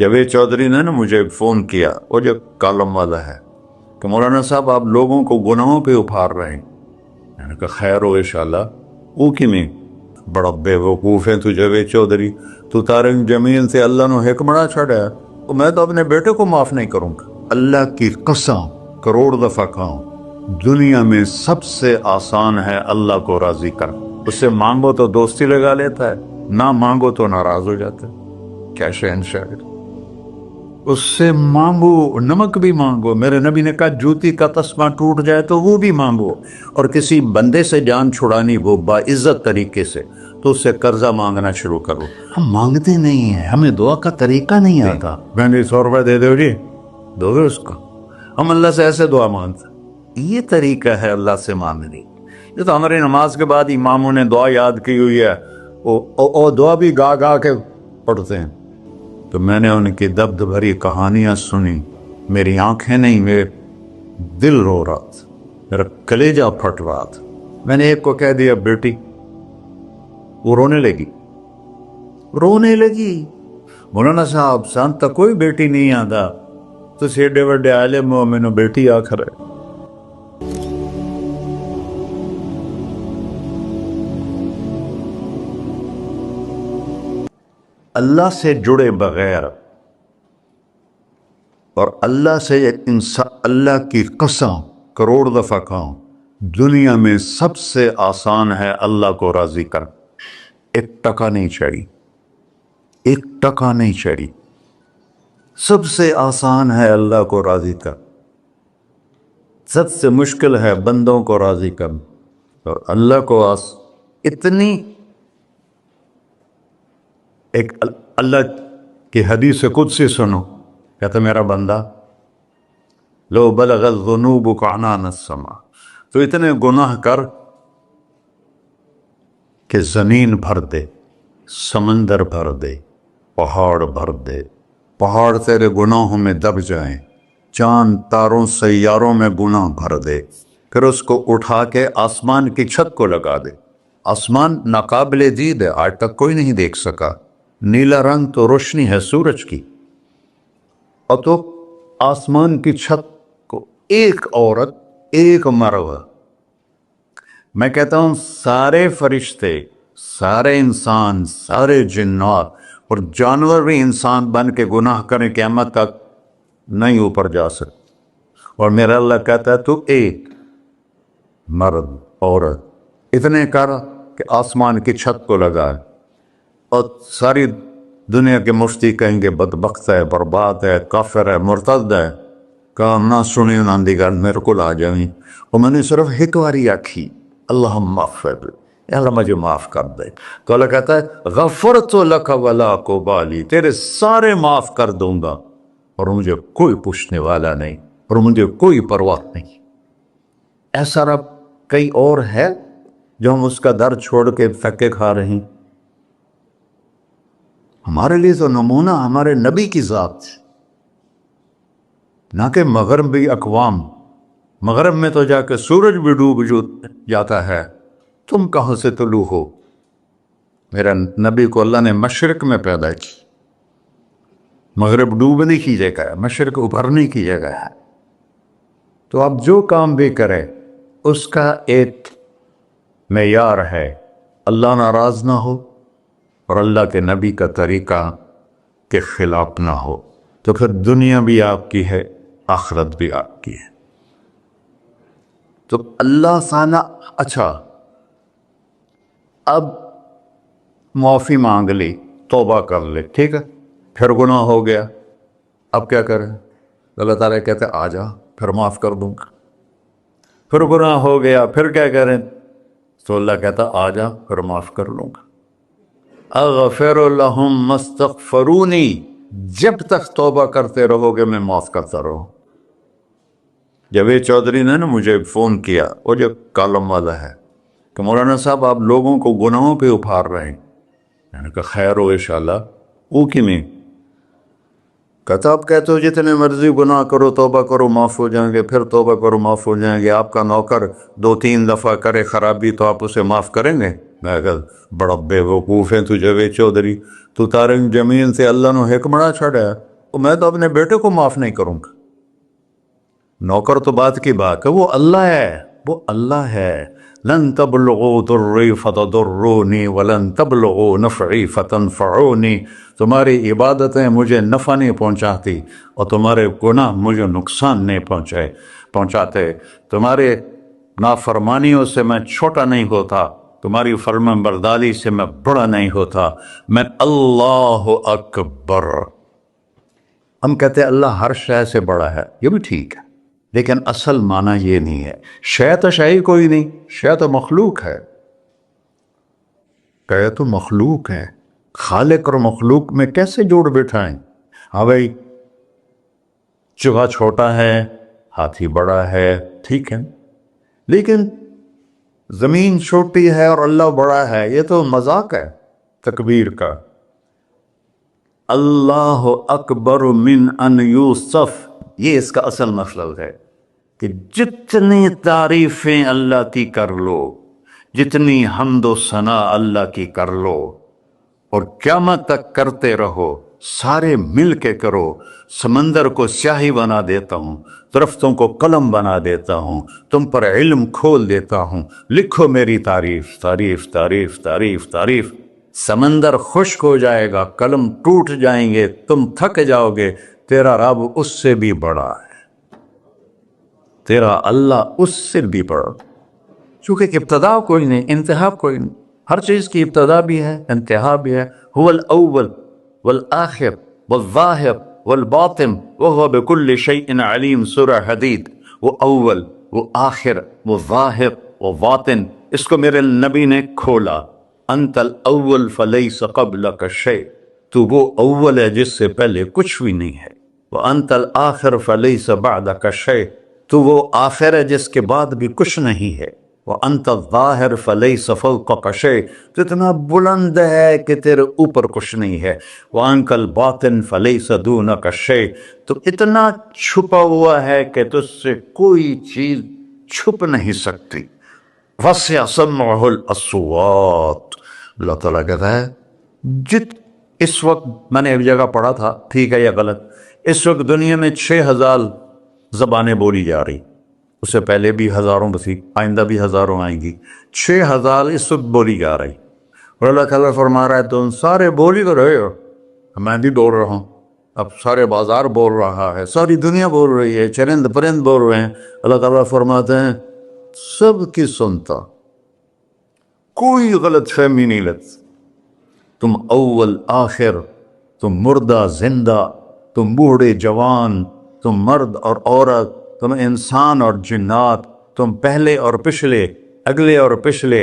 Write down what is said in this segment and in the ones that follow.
جاوید چودھری نے نا مجھے فون کیا، وہ جو کالم والا ہے، کہ مولانا صاحب آپ لوگوں کو گناہوں پہ ابھار رہے ہیں۔ میں نے کہا خیر ہو انشاءاللہ۔ وہ کی میں بڑا بے وقوف ہے تو جاوید چودھری، تو طارق جمیل سے اللہ نے حکمراں چھڑا ہے، تو میں تو اپنے بیٹے کو معاف نہیں کروں گا۔ اللہ کی قسم کروڑ دفعہ کہوں، دنیا میں سب سے آسان ہے اللہ کو راضی کر۔ اس سے مانگو تو دوستی لگا لیتا ہے، نہ مانگو تو ناراض ہو جاتا ہے۔ کیا شہنشاہ، اس سے مانگو، نمک بھی مانگو۔ میرے نبی نے کہا جوتی کا تسمہ ٹوٹ جائے تو وہ بھی مانگو، اور کسی بندے سے جان چھڑانی وہ باعزت طریقے سے، تو اس سے قرضہ مانگنا شروع کرو۔ ہم مانگتے نہیں ہیں، ہمیں دعا کا طریقہ نہیں آتا۔ میں نے 100 روپے دے دو جی، دو گے اس کو؟ ہم اللہ سے ایسے دعا مانگتے ہیں، یہ طریقہ ہے اللہ سے مانگنی۔ یہ تو ہماری نماز کے بعد اماموں نے دعا یاد کی ہوئی ہے، وہ دعا بھی گا گا کے پڑھتے ہیں۔ تو میں نے ان کی دبد بھری کہانیاں سنی، میری آنکھیں نہیں، میرے دل رو رہا تھا، میرا کلیجہ پھٹ رہا تھا۔ میں نے ایک کو کہہ دیا بیٹی، وہ رونے لگی۔ مولانا صاحب سان تک کوئی بیٹی نہیں آتا، تو سیڈے وڈے عالم ہو، میں نے بیٹی آخر ہے۔ اللہ سے جڑے بغیر اور اللہ سے انسان، اللہ کی قسم کروڑ دفعہ کہوں، دنیا میں سب سے آسان ہے اللہ کو راضی کر۔ ایک ٹکا نہیں چڑھی، ایک ٹکا نہیں چڑھی، سب سے آسان ہے اللہ کو راضی کر، سب سے مشکل ہے بندوں کو راضی کر، اور اللہ کو اتنی ایک اللہ کی حدیث قدسی سنو، کہتا میرا بندہ لو بلغ الذنوب عنان السماء، تو اتنے گناہ کر کہ زمین بھر دے، سمندر بھر دے، پہاڑ بھر دے، پہاڑ تیرے گناہوں میں دب جائیں، چاند تاروں سیاروں میں گناہ بھر دے، پھر اس کو اٹھا کے آسمان کی چھت کو لگا دے۔ آسمان ناقابل دید ہے، آج تک کوئی نہیں دیکھ سکا، نیلا رنگ تو روشنی ہے سورج کی، اور تو آسمان کی چھت کو ایک عورت، ایک مرد، میں کہتا ہوں سارے فرشتے، سارے انسان، سارے جنات اور جانور بھی انسان بن کے گناہ کریں، قیامت تک نہیں اوپر جا سکتے، اور میرا اللہ کہتا ہے تو ایک مرد عورت اتنے کر کہ آسمان کی چھت کو لگائے، اور ساری دنیا کے مفتی کہیں گے بدبخت ہے، برباد ہے، کافر ہے، مرتد ہے، کہا نہ سنی نہ دیگر میرے کو آ جائیں، اور میں نے صرف ایک باری آکھی اللہم اغفر، اللہ مجھے معاف کر دے، تو اللہ کہتا ہے غفرت لک ولا ابالی، تیرے سارے معاف کر دوں گا، اور مجھے کوئی پوچھنے والا نہیں، اور مجھے کوئی پرواہ نہیں۔ ایسا رب کئی اور ہے جو ہم اس کا در چھوڑ کے پھکے کھا رہے ہیں؟ ہمارے لیے تو نمونہ ہمارے نبی کی ذات، نہ کہ مغربی اقوام۔ مغرب میں تو جا کے سورج بھی ڈوب جاتا ہے، تم کہاں سے طلوع ہو؟ میرا نبی کو اللہ نے مشرق میں پیدا کی، مغرب ڈوبنے کی جگہ ہے، مشرق ابھرنے کی جگہ ہے۔ تو آپ جو کام بھی کریں اس کا ایک معیار ہے، اللہ ناراض نہ ہو اور اللہ کے نبی کا طریقہ کے خلاف نہ ہو، تو پھر دنیا بھی آپ کی ہے، آخرت بھی آپ کی ہے۔ تو اللہ سانا اچھا، اب معافی مانگ لی، توبہ کر لے، ٹھیک ہے، پھر گناہ ہو گیا، اب کیا کریں؟ اللہ تعالیٰ کہتے آ جا، پھر معاف کر دوں گا۔ پھر گناہ ہو گیا، پھر کیا کریں؟ تو اللہ کہتا آ جا، پھر معاف کر لوں گا۔ اغفر لہم مستغفرونی، جب تک توبہ کرتے رہو گے میں معاف کرتا رہوں۔ جاوید چودھری نے نا مجھے فون کیا، وہ جو کالم والا ہے، کہ مولانا صاحب آپ لوگوں کو گناہوں پہ ابھار رہے ہیں۔ میں نے کہا خیر ہو انشاءاللہ۔ وہ کی میں کہتا آپ کہتے ہو جتنے مرضی گناہ کرو، توبہ کرو معاف ہو جائیں گے، پھر توبہ کرو معاف ہو جائیں گے، آپ کا نوکر 2-3 دفعہ کرے خرابی تو آپ اسے معاف کریں گے؟ میں کہا بڑا بے وقوف ہے تو جاوید چودھری، تو طارق جمیل سے اللہ نے حکمراں چھڑا ہے، میں تو اپنے بیٹے کو معاف نہیں کروں گا. نوکر تو بات کی بات ہے، وہ اللہ ہے، وہ اللہ ہے. لن تبلغوا ضری فتضرونی ولن تبلغوا نفعی فتنفعونی. تمہاری عبادتیں مجھے نفع نہیں پہنچاتی اور تمہارے گناہ مجھے نقصان نہیں پہنچاتے. تمہارے نافرمانیوں سے میں چھوٹا نہیں ہوتا، تمہاری فرمان برداری سے میں بڑا نہیں ہوتا. میں اللہ اکبر. ہم کہتے ہیں اللہ ہر شے سے بڑا ہے، یہ بھی ٹھیک ہے، لیکن اصل معنی یہ نہیں ہے. شے تو شے ہی کوئی نہیں، شے تو مخلوق ہے. کہ تو مخلوق ہے، خالق اور مخلوق میں کیسے جوڑ بیٹھائیں؟ ہاں بھائی، چوہا چھوٹا ہے، ہاتھی بڑا ہے، ٹھیک ہے، لیکن زمین چھوٹی ہے اور اللہ بڑا ہے، یہ تو مذاق ہے تکبیر کا. اللہ اکبر من ان یوسف، یہ اس کا اصل مطلب ہے کہ جتنی تعریفیں اللہ کی کر لو، جتنی حمد و ثنا اللہ کی کر لو اور قیامت تک کرتے رہو، سارے مل کے کرو. سمندر کو سیاہی بنا دیتا ہوں، درختوں کو قلم بنا دیتا ہوں، تم پر علم کھول دیتا ہوں، لکھو میری تعریف تعریف تعریف تعریف تعریف. سمندر خشک ہو جائے گا، قلم ٹوٹ جائیں گے، تم تھک جاؤ گے، تیرا رب اس سے بھی بڑا ہے، تیرا اللہ اس سے بھی بڑا. چونکہ ابتدا کوئی نہیں، انتہا کوئی نہیں. ہر چیز کی ابتدا بھی ہے، انتہا بھی ہے. هو الاول والآخر والظاہر والباطن وهو بكل شيء علیم. سورہ حدید. وہ اول، وہ آخر، وہ ظاہر، وہ باطن. اس کو میرے نبی نے کھولا. انت الاول فلیس قبلک شیء، تو وہ اول ہے جس سے پہلے کچھ بھی نہیں ہے. وانت الآخر فلیس بعدک شیء، تو وہ آخر ہے جس کے بعد بھی کچھ نہیں ہے. وانت الظاہر فلیس فوقک شیء، تو اتنا بلند ہے کہ تیرے اوپر کچھ نہیں ہے. وانت الباطن فلیس دونک شیء، تو اتنا چھپا ہوا ہے کہ تجھ سے کوئی چیز چھپ نہیں سکتی. وسع سمعہ الاصوات. اللہ تعالیٰ کہتا ہے اس وقت میں نے ایک جگہ پڑھا تھا، ٹھیک ہے یا غلط، اس وقت دنیا میں 6000 زبانیں بولی جا رہی. اس سے پہلے بھی ہزاروں تھی، آئندہ بھی ہزاروں آئیں گی. 6000 اس وقت بولی جا رہی. اور اللہ تعالیٰ فرما رہا ہے تم سارے بولی تو رہے ہو، میں بھی بول رہا ہوں. اب سارے بازار بول رہا ہے، ساری دنیا بول رہی ہے، چرند پرند بول رہے ہیں. اللہ تعالیٰ فرماتے ہیں سب کی سنتا، کوئی غلط فہمی نہیں لگتی. تم اول آخر، تم مردہ زندہ، تم بوڑھے جوان، تم مرد اور عورت، تم انسان اور جنات، تم پہلے اور پچھلے، اگلے اور پچھلے،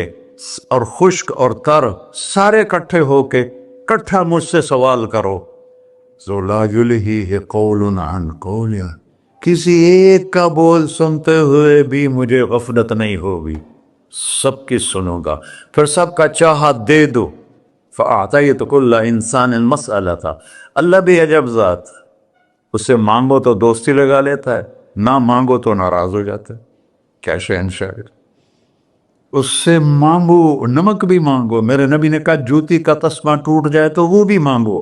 اور خشک اور تر، سارے کٹھے ہو کے کٹھا مجھ سے سوال کرو. ذو لا یلہیہ قول عن قول، کسی ایک کا بول سنتے ہوئے بھی مجھے غفلت نہیں ہوگی، سب کی سنوں گا. پھر سب کا چاہا دے دو. فَأَعْطَيْتُ كُلَّ إِنسَانٍ مَسْأَلَةً. اللہ بھی عجب ذات، اس سے مانگو تو دوستی لگا لیتا ہے، نہ مانگو تو ناراض ہو جاتا ہے. کیا شہنشاہ، اس سے مانگو، نمک بھی مانگو. میرے نبی نے کہا جوتی کا تسمہ ٹوٹ جائے تو وہ بھی مانگو.